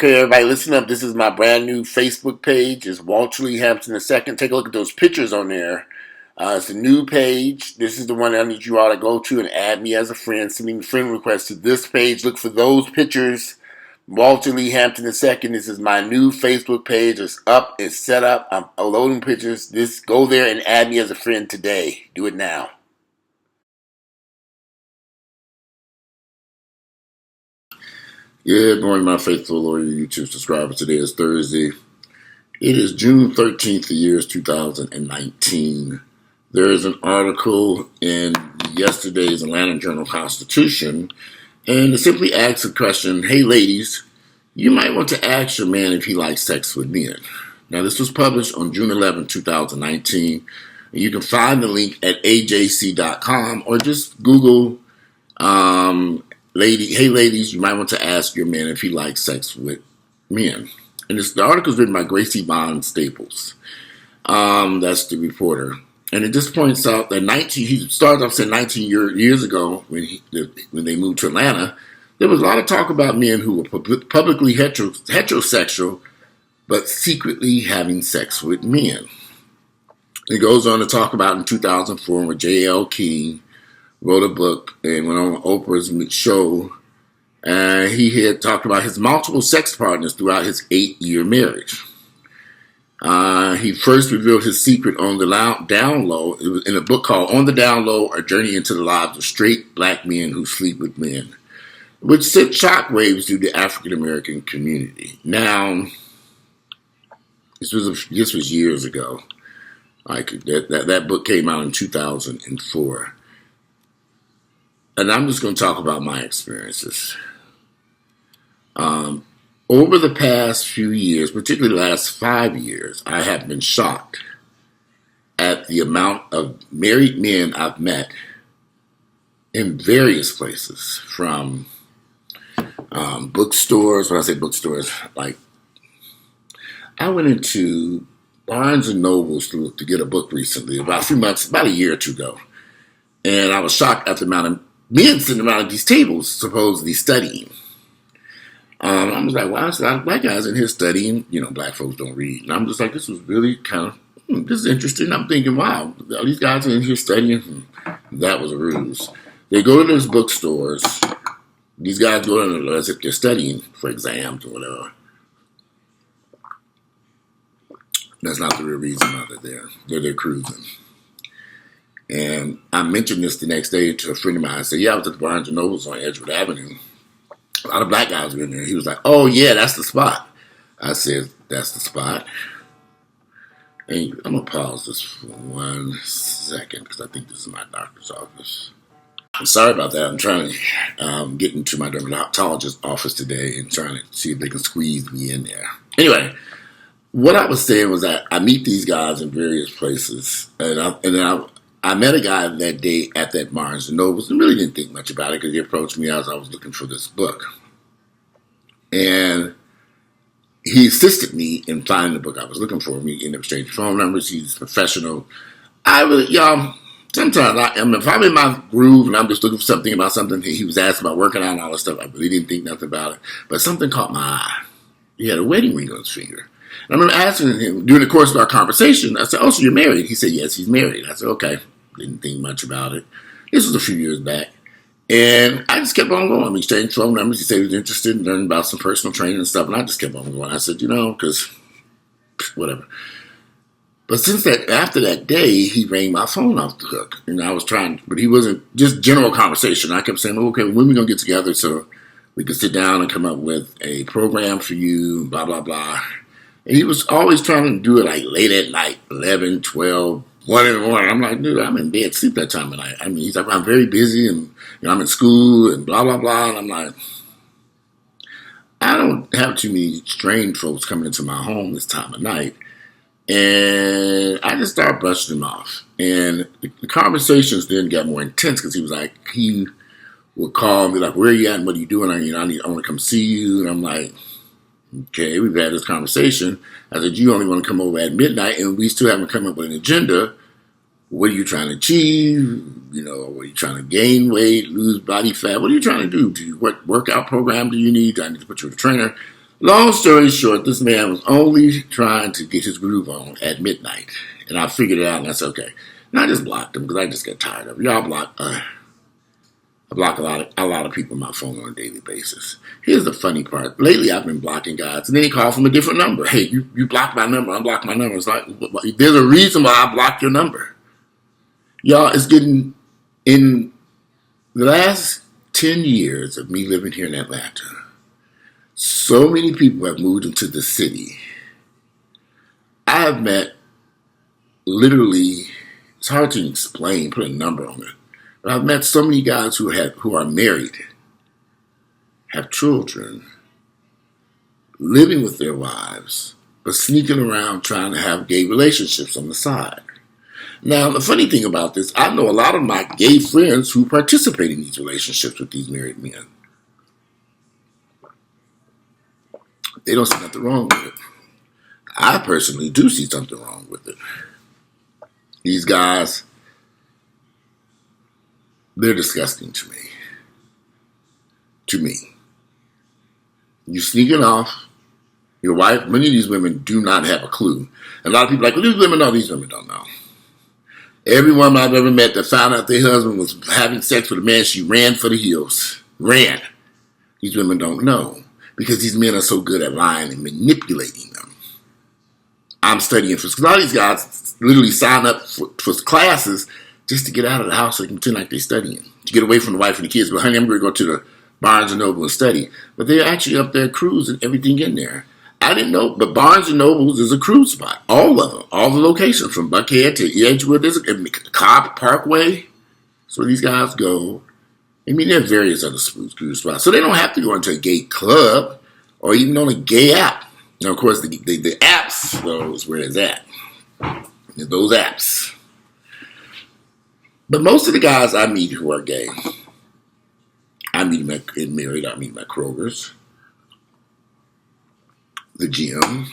Okay, everybody, listen up. This is my brand new Facebook page. It's Walter Lee Hampton II. Take a look at those pictures on there. It's a new page. This is the one I need you all to go to and add me as a friend. Send me a friend request to this page. Look for those pictures. Walter Lee Hampton II. This is my new Facebook page. It's up. It's set up. I'm loading pictures. Go there and add me as a friend today. Do it now. Good morning, my faithful loyal YouTube subscribers. Today is Thursday. It is June 13th, the year is 2019. There is an article in yesterday's Atlanta Journal-Constitution, and it simply asks a question, hey ladies, you might want to ask your man if he likes sex with men. Now, this was published on June 11, 2019. And you can find the link at ajc.com or just Google hey ladies, you might want to ask your man if he likes sex with men. And the article is written by Gracie Bond Staples. That's the reporter. And it just points out that he started off saying 19 years ago when they moved to Atlanta, there was a lot of talk about men who were publicly heterosexual, but secretly having sex with men. It goes on to talk about in 2004 when J.L. King wrote a book and went on Oprah's show. He had talked about his multiple sex partners throughout his 8-year marriage. He first revealed his secret on the down low. It was in a book called On the Down Low, A Journey into the Lives of Straight Black Men Who Sleep with Men, which sent shockwaves through the African American community. Now, this was years ago. Like that book came out in 2004. And I'm just going to talk about my experiences. Over the past few years, particularly the last 5 years, I have been shocked at the amount of married men I've met in various places, from bookstores. When I say bookstores, like I went into Barnes and Nobles to get a book recently, about a year or two ago. And I was shocked at the amount of men sitting around at these tables supposedly studying. I was like, wow, there's a lot of black guys in here studying. You know, black folks don't read. And I'm just like, this was really kind of, this is interesting. I'm thinking, wow, all these guys are in here studying. That was a ruse. They go to those bookstores. These guys go to them as if they're studying for exams or whatever. That's not the real reason why they're there. They're cruising. And I mentioned this the next day to a friend of mine. I said, yeah, I was at the Barnes & Nobles on Edgewood Avenue. A lot of black guys were in there. He was like, oh, yeah, that's the spot. I said, that's the spot. And I'm going to pause this for 1 second because I think this is my doctor's office. I'm sorry about that. I'm trying to get into my dermatologist's office today and trying to see if they can squeeze me in there. Anyway, what I was saying was that I meet these guys in various places. And I met a guy that day at that Barnes & Nobles and really didn't think much about it because he approached me as I was looking for this book. And he assisted me in finding the book I was looking for. We ended up exchanging phone numbers. He's professional. Sometimes if I'm in my groove and I'm just looking for something about something he was asking about working on and all this stuff, I really didn't think nothing about it. But something caught my eye. He had a wedding ring on his finger. And I remember asking him during the course of our conversation, I said, oh, so you're married? He said, yes, he's married. I said, okay. Didn't think much about it. This was a few years back. And I just kept on going. We exchanged phone numbers. He said he was interested in learning about some personal training and stuff. And I just kept on going. I said, because whatever. But after that day, he rang my phone off the hook. And I was trying, but he wasn't just general conversation. I kept saying, okay, when are we going to get together so we could sit down and come up with a program for you, blah, blah, blah. And he was always trying to do it like late at night, 11, 12, 1 in the morning. I'm like, dude, I'm in bed, sleep that time of night. I mean, he's like, I'm very busy and I'm in school and blah, blah, blah. And I'm like, I don't have too many strange folks coming into my home this time of night. And I just started brushing him off. And the conversations then got more intense because he would call me like, where are you at and what are you doing? I want to come see you. And I'm like, okay, we've had this conversation. I said, you only want to come over at midnight, and we still haven't come up with an agenda. What are you trying to achieve? Are you trying to gain weight, lose body fat? What are you trying to do? What workout program do you need? Do I need to put you with a trainer? Long story short, this man was only trying to get his groove on at midnight. And I figured it out, and I said, okay. And I just blocked him because I just got tired of it. Y'all block. I block a lot of people on my phone on a daily basis. Here's the funny part. Lately, I've been blocking guys, and then they call from a different number. Hey, you blocked my number. I blocked my number. It's like, there's a reason why I blocked your number. Y'all, it's getting, in the last 10 years of me living here in Atlanta, so many people have moved into the city. I have met, literally, it's hard to explain, put a number on it. But I've met so many guys who are married, have children, living with their wives, but sneaking around trying to have gay relationships on the side. Now, the funny thing about this, I know a lot of my gay friends who participate in these relationships with these married men. They don't see nothing wrong with it. I personally do see something wrong with it. These guys, they're disgusting to me. To me. You sneaking off. Your wife, many of these women do not have a clue. And a lot of people are like, well, these women know, these women don't know. Every woman I've ever met that found out their husband was having sex with a man, she ran for the hills. Ran. These women don't know. Because these men are so good at lying and manipulating them. I'm studying for, because a lot of these guys literally sign up for classes just to get out of the house so they can pretend like they're studying. To get away from the wife and the kids. But honey, I'm going to go to the Barnes & Noble and study. But they're actually up there cruising everything in there. I didn't know, but Barnes & Noble is a cruise spot. All of them. All the locations from Buckhead to Edgewood. There's a Cobb Parkway. That's where these guys go. I mean, there are various other cruise spots. So they don't have to go into a gay club or even on a gay app. Now, of course, the apps, though, is where it's at. Those apps. But most of the guys I meet who are gay, I meet them in married, I meet them at Kroger's, the gym.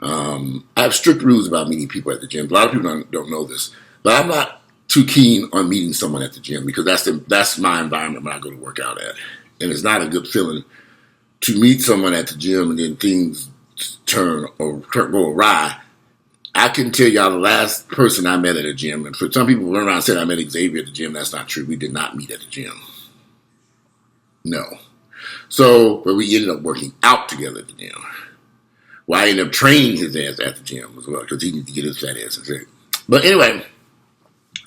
I have strict rules about meeting people at the gym. A lot of people don't know this. But I'm not too keen on meeting someone at the gym because that's my environment when I go to work out at. And it's not a good feeling to meet someone at the gym and then things go awry. I can tell y'all the last person I met at a gym, and for some people run around and said I met Xavier at the gym. That's not true. We did not meet at the gym. No. So, but we ended up working out together at the gym. Well, I ended up training his ass at the gym as well because he needed to get his fat ass in shape. But anyway,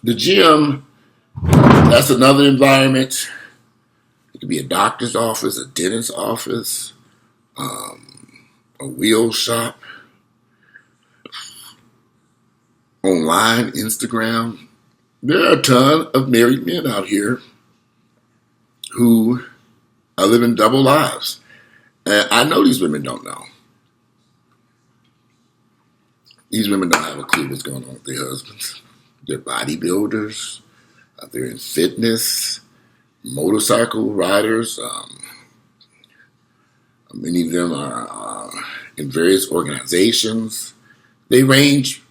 the gym, that's another environment. It could be a doctor's office, a dentist's office, a wheel shop, online, Instagram. There are a ton of married men out here who are living double lives. And I know these women don't know. These women don't have a clue what's going on with their husbands. They're bodybuilders. They're in fitness, motorcycle riders. Many of them are in various organizations. They range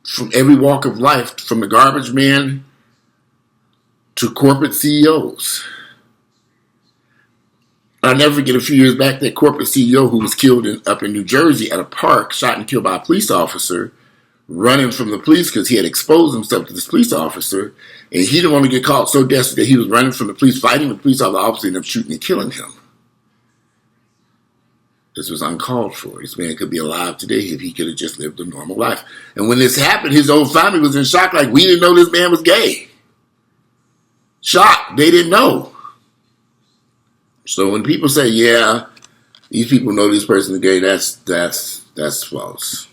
from every walk of life, from the garbage man to corporate CEOs. I'll never forget a few years back that corporate CEO who was killed up in New Jersey at a park, shot and killed by a police officer, running from the police because he had exposed himself to this police officer, and he didn't want to get caught so desperate that he was running from the police, fighting the police officer, ended up shooting and killing him. This was uncalled for. This man could be alive today if he could have just lived a normal life. And when this happened, his own family was in shock, like, we didn't know this man was gay. Shocked. They didn't know. So when people say, yeah, these people know this person is gay, that's false.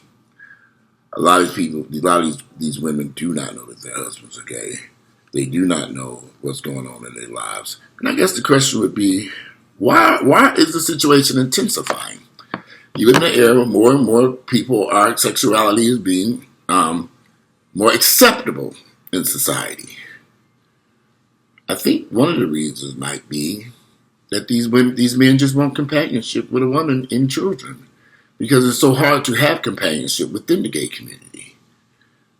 A lot of these women do not know that their husbands are gay. They do not know what's going on in their lives. And I guess the question would be, why is the situation intensifying? You live in an era where more and more people, our sexuality is being more acceptable in society. I think one of the reasons might be that these men just want companionship with a woman and children, because it's so hard to have companionship within the gay community.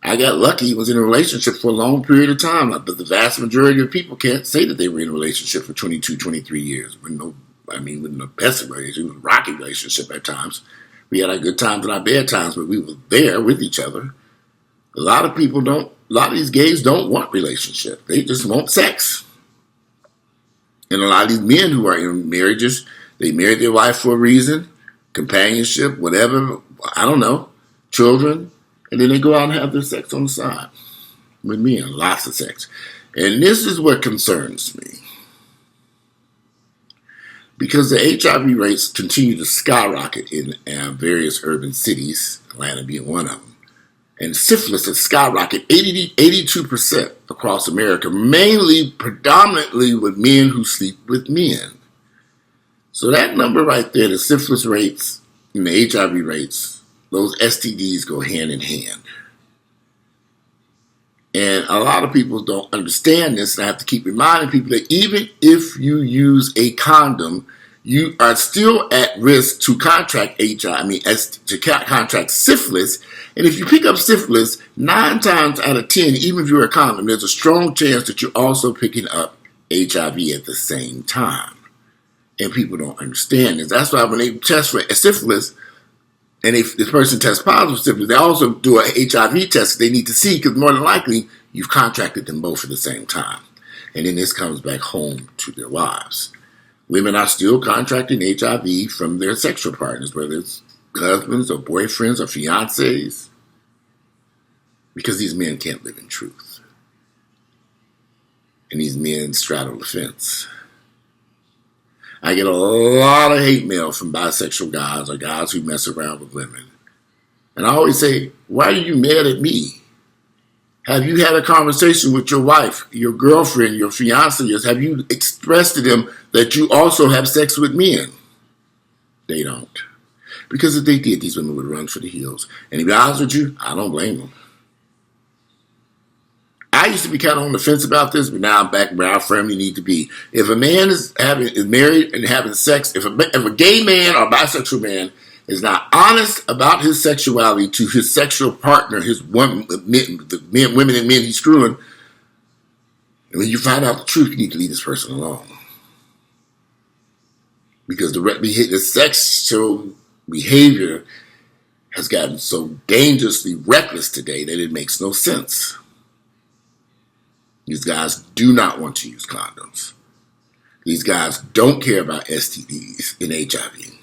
I got lucky, was in a relationship for a long period of time, but the vast majority of people can't say that they were in a relationship for 22, 23 years with no I mean, with the best relationship, it was a rocky relationship at times. We had our good times and our bad times, but we were there with each other. A lot of people don't, a lot of these gays don't want relationship. They just want sex. And a lot of these men who are in marriages, they married their wife for a reason, companionship, whatever, I don't know, children, and then they go out and have their sex on the side with men, lots of sex. And this is what concerns me. Because the HIV rates continue to skyrocket in various urban cities, Atlanta being one of them. And syphilis has skyrocketed 82% across America, mainly predominantly with men who sleep with men. So that number right there, the syphilis rates and the HIV rates, those STDs go hand in hand. And a lot of people don't understand this, and I have to keep reminding people that even if you use a condom, you are still at risk to contract contract syphilis. And if you pick up syphilis, 9 times out of 10, even if you're a condom, there's a strong chance that you're also picking up HIV at the same time. And people don't understand this. That's why when they test for syphilis, and if this person tests positive for syphilis, they also do an HIV test they need to see, because more than likely, you've contracted them both at the same time. And then this comes back home to their wives. Women are still contracting HIV from their sexual partners, whether it's husbands or boyfriends or fiancés, because these men can't live in truth. And these men straddle the fence. I get a lot of hate mail from bisexual guys or guys who mess around with women. And I always say, why are you mad at me? Have you had a conversation with your wife, your girlfriend, your fiancé? Have you expressed to them that you also have sex with men? They don't. Because if they did, these women would run for the hills. And to be honest with you, I don't blame them. I used to be kind of on the fence about this, but now I'm back where I firmly need to be. If a man is married and having sex, if a gay man or bisexual man is not honest about his sexuality to his sexual partner, women and men he's screwing, and when you find out the truth, you need to leave this person alone. Because the sexual behavior has gotten so dangerously reckless today that it makes no sense. These guys do not want to use condoms. These guys don't care about STDs and HIV.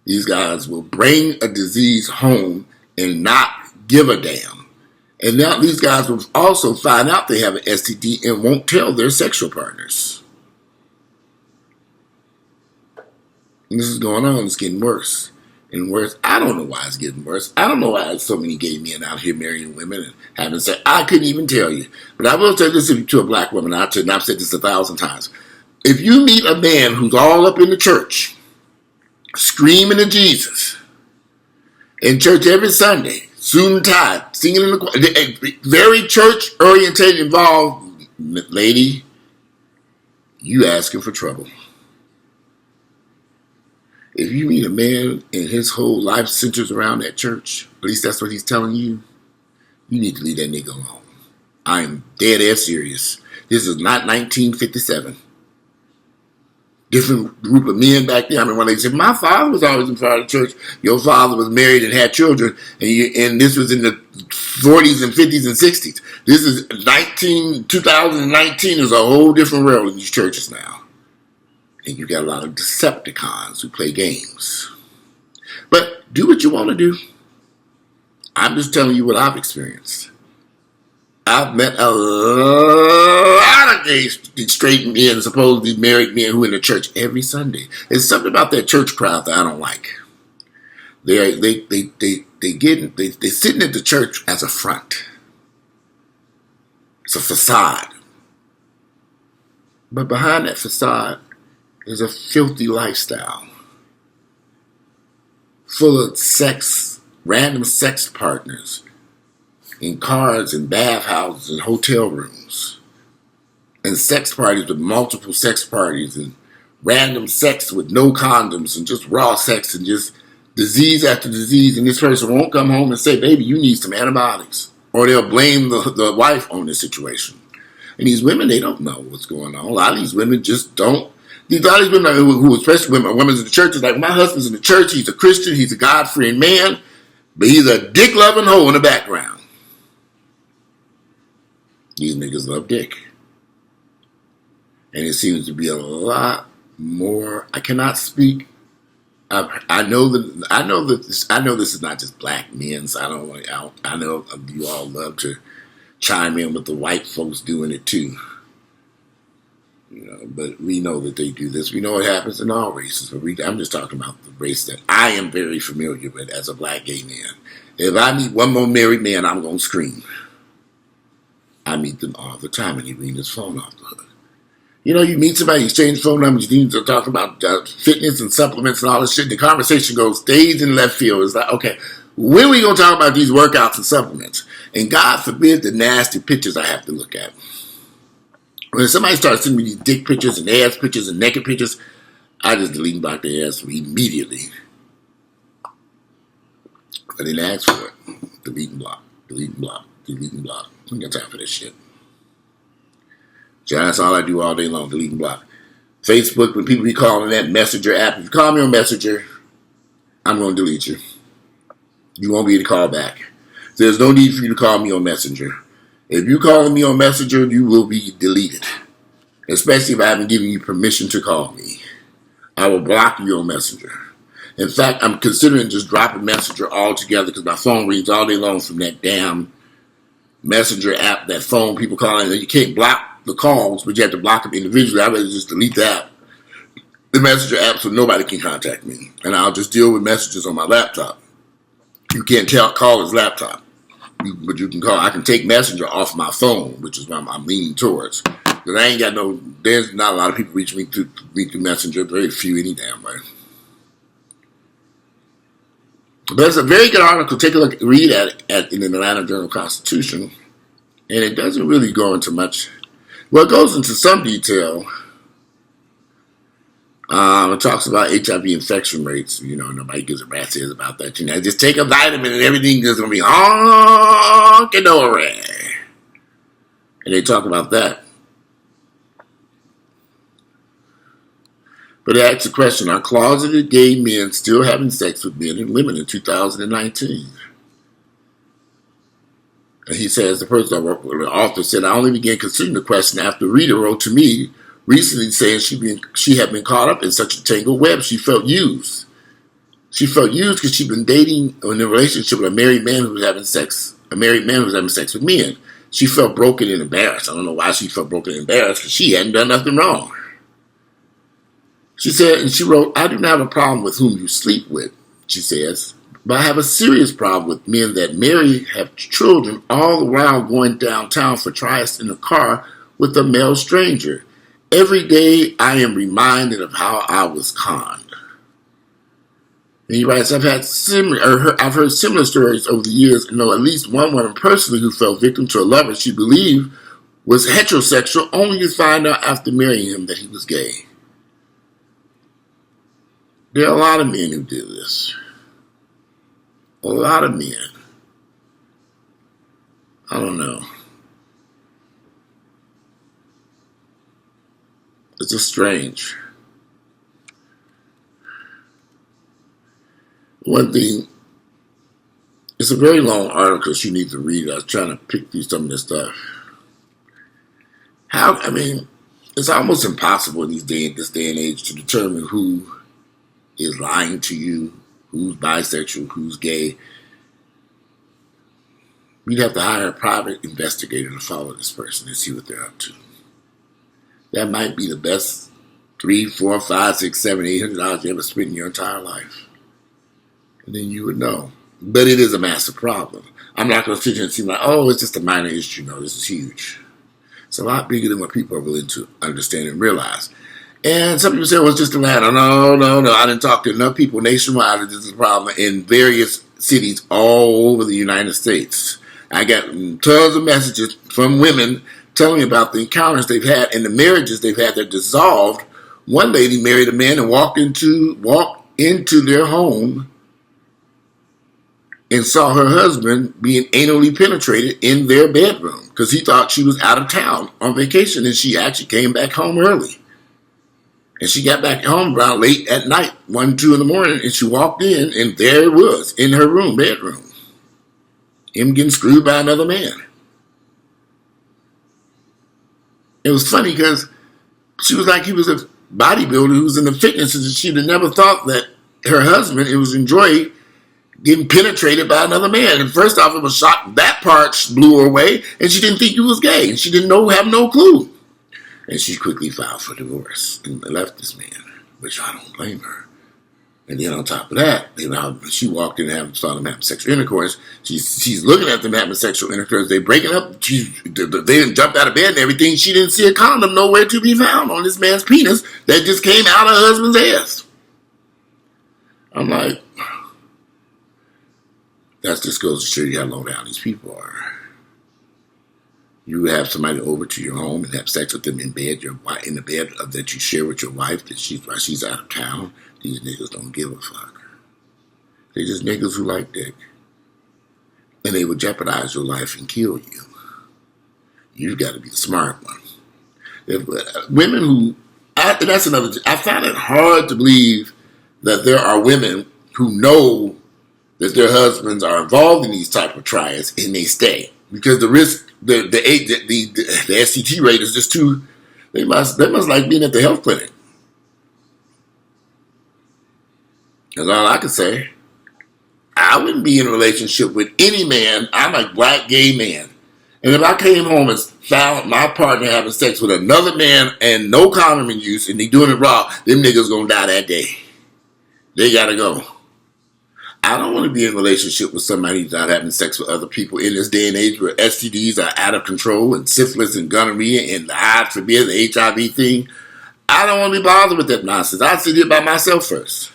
These guys will bring a disease home and not give a damn. And now these guys will also find out they have an STD and won't tell their sexual partners. And this is going on. It's getting worse and worse. I don't know why it's getting worse. I don't know why there's so many gay men out here marrying women and having sex. I couldn't even tell you. But I will tell this to a black woman. I've said this 1,000 times. If you meet a man who's all up in the church, screaming to Jesus, in church every Sunday, suit and tie, singing in the choir, very church-orientated, involved, lady, you asking for trouble. If you meet a man and his whole life centers around that church, at least that's what he's telling you, you need to leave that nigga alone. I'm dead ass serious. This is not 1957. Different group of men back then. I mean, when they said, my father was always in front of the church. Your father was married and had children. And this was in the 40s and 50s and 60s. This is 2019 is a whole different world in these churches now. And you got a lot of Decepticons who play games. But do what you want to do. I'm just telling you what I've experienced. I've met a lot of gay straight men, supposedly married men who are in the church every Sunday. There's something about that church crowd that I don't like. They sitting at the church as a front. It's a facade. But behind that facade is a filthy lifestyle full of sex, random sex partners in cars and bathhouses and hotel rooms, and sex parties with multiple sex parties and random sex with no condoms and just raw sex and just disease after disease. And this person won't come home and say, baby, you need some antibiotics, or they'll blame the wife on this situation. And these women, they don't know what's going on. A lot of these women just don't. These all these women who especially women in the church, is like, my husband's in the church, he's a Christian, he's a God-fearing man, but he's a dick-loving hoe in the background. These niggas love dick. And it seems to be a lot more. I cannot speak. I know this is not just black men, so I know you all love to chime in with the white folks doing it too. But we know that they do this. We know it happens in all races. But I'm just talking about the race that I am very familiar with as a black gay man. If I meet one more married man, I'm going to scream. I meet them all the time, and he read his phone off the hook. You meet somebody, you exchange phone numbers, you need to talk about fitness and supplements and all this shit. The conversation stays in left field. It's like, okay, when are we going to talk about these workouts and supplements? And God forbid the nasty pictures I have to look at. When somebody starts sending me these dick pictures and ass pictures and naked pictures, I just delete and block their ass immediately. I didn't ask for it. Delete and block. Delete and block. Delete and block. I ain't got time for this shit. John, that's all I do all day long, delete and block. Facebook, when people be calling that Messenger app, if you call me on Messenger, I'm going to delete you. You won't be able to call back. There's no need for you to call me on Messenger. If you're calling me on Messenger, you will be deleted. Especially if I haven't given you permission to call me. I will block you on Messenger. In fact, I'm considering just dropping Messenger altogether because my phone rings all day long from that damn Messenger app, that phone people calling. You can't block the calls, but you have to block them individually. I'd rather just delete the app, the Messenger app, so nobody can contact me. And I'll just deal with messages on my laptop. You can't call his laptop. But you can call. I can take Messenger off my phone, which is what I'm leaning towards. Because I ain't got there's not a lot of people reach me through Messenger, very few any damn way. But it's a very good article. Take a look, read at in the Atlanta Journal-Constitution. And it doesn't really go into much. Well, it goes into some detail. It talks about HIV infection rates. Nobody gives a rat's ears about that. Just take a vitamin and everything is going to be honky-dory. And they talk about that. But they ask the question, are closeted gay men still having sex with men and women in 2019? And he says, the author said, I only began considering the question after a reader wrote to me recently saying she had been caught up in such a tangled web. She felt used. She felt used because she'd been dating or in a relationship with a married man who was having sex with men. She felt broken and embarrassed. I don't know why she felt broken and embarrassed, because she hadn't done nothing wrong. She said, and she wrote, I do not have a problem with whom you sleep with, she says, but I have a serious problem with men that marry, have children, all the while going downtown for trysts in a car with a male stranger. Every day I am reminded of how I was conned. And he writes, I've heard similar stories over the years and know at least one woman personally who fell victim to a lover she believed was heterosexual, only to find out after marrying him that he was gay. There are a lot of men who did this. A lot of men. I don't know. It's just strange. One thing, it's a very long article she needs to read. I was trying to pick through some of this stuff. It's almost impossible in this day and age to determine who is lying to you, who's bisexual, who's gay. You'd have to hire a private investigator to follow this person and see what they're up to. That might be the best $300, $400, $500, $600, $700, $800 you ever spent in your entire life. And then you would know. But it is a massive problem. I'm not going to sit here and seem like, it's just a minor issue. No, this is huge. It's a lot bigger than what people are willing to understand and realize. And some people say, it's just Atlanta. No. I didn't talk to enough people nationwide that this is a problem in various cities all over the United States. I got tons of messages from women telling me about the encounters they've had and the marriages they've had that dissolved. One lady married a man and walked into their home and saw her husband being anally penetrated in their bedroom because he thought she was out of town on vacation, and she actually came back home early. And she got back home around late at night, 1, 2 in the morning, and she walked in, and there it was, in her bedroom. Him getting screwed by another man. It was funny because she was like he was a bodybuilder who was in the fitness, and she'd have never thought that her husband, it was enjoy getting penetrated by another man. And first off, it was shocked. That part blew her away, and she didn't think he was gay, and she didn't have no clue. And she quickly filed for divorce and left this man, which I don't blame her. And then on top of that, she walked in and saw them having sexual intercourse. She's looking at them having sexual intercourse. They breaking up. They didn't jump out of bed and everything. She didn't see a condom nowhere to be found on this man's penis that just came out of her husband's ass. I'm like, that just goes to show you how low down these people are. You have somebody over to your home and have sex with them in bed, in the bed that you share with your wife while she's out of town. These niggas don't give a fuck. They just niggas who like dick. And they will jeopardize your life and kill you. You've got to be the smart one. Women who, that's another, I find it hard to believe that there are women who know that their husbands are involved in these type of trials and they stay. Because the risk, the STT rate is just too, they must like being at the health clinic. That's all I can say. I wouldn't be in a relationship with any man. I'm a black gay man. And if I came home and found my partner having sex with another man and no condom in use and they doing it raw, them niggas gonna die that day. They gotta go. I don't want to be in a relationship with somebody who's not having sex with other people in this day and age where STDs are out of control and syphilis and gonorrhea and God forbid the HIV thing. I don't want to be bothered with that nonsense. I sit here by myself first.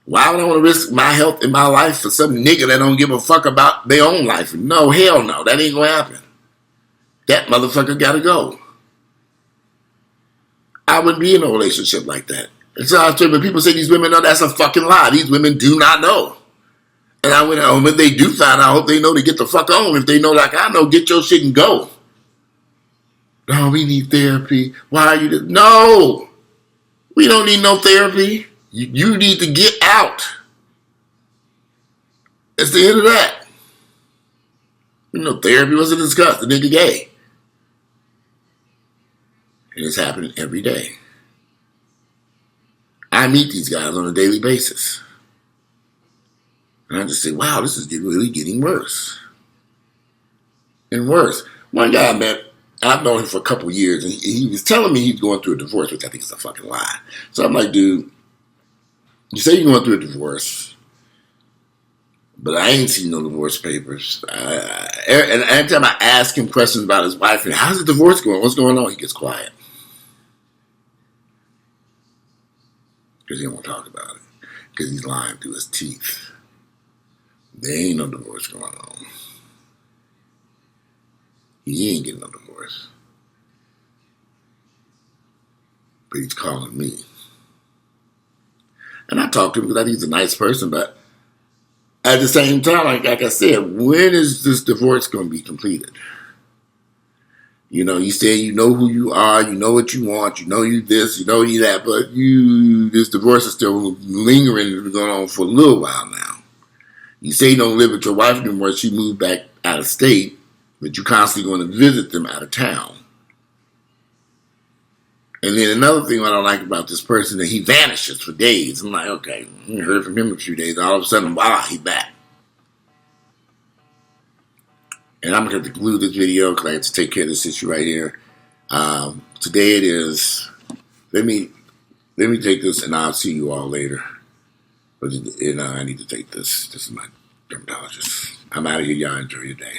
Why would I want to risk my health and my life for some nigga that don't give a fuck about their own life? No, hell no. That ain't going to happen. That motherfucker got to go. I wouldn't be in a relationship like that. And so I when people say these women know, that's a fucking lie. These women do not know. And I went home, if they do find out, I hope they know to get the fuck on. If they know like I know, get your shit and go. No, we need therapy. Why are you... No! We don't need no therapy. You need to get out. That's the end of that. Therapy wasn't discussed. The nigga gay. And it's happening every day. I meet these guys on a daily basis. And I just say, wow, this is really getting worse. And worse. One guy I met, I've known him for a couple of years, and he was telling me he's going through a divorce, which I think is a fucking lie. So I'm like, dude, you say you're going through a divorce, but I ain't seen no divorce papers. And every time I ask him questions about his wife, and how's the divorce going? What's going on? He gets quiet. Because he don't want to talk about it. Because he's lying through his teeth. There ain't no divorce going on. He ain't getting no divorce. But he's calling me. And I talk to him because I think he's a nice person, but at the same time, like I said, when is this divorce going to be completed? You say you know who you are, you know what you want, you know you this, you know you that, but this divorce is still lingering and going on for a little while now. You say you don't live with your wife anymore, she moved back out of state, but you're constantly going to visit them out of town. And then another thing I don't like about this person is he vanishes for days. I'm like, okay, I heard from him a few days. All of a sudden, voila, he's back. And I'm going to conclude this video because I have to take care of this issue right here. Today it is. Let me take this, and I'll see you all later. But I need to take this. This is my dermatologist. I'm out of here. Y'all enjoy your day.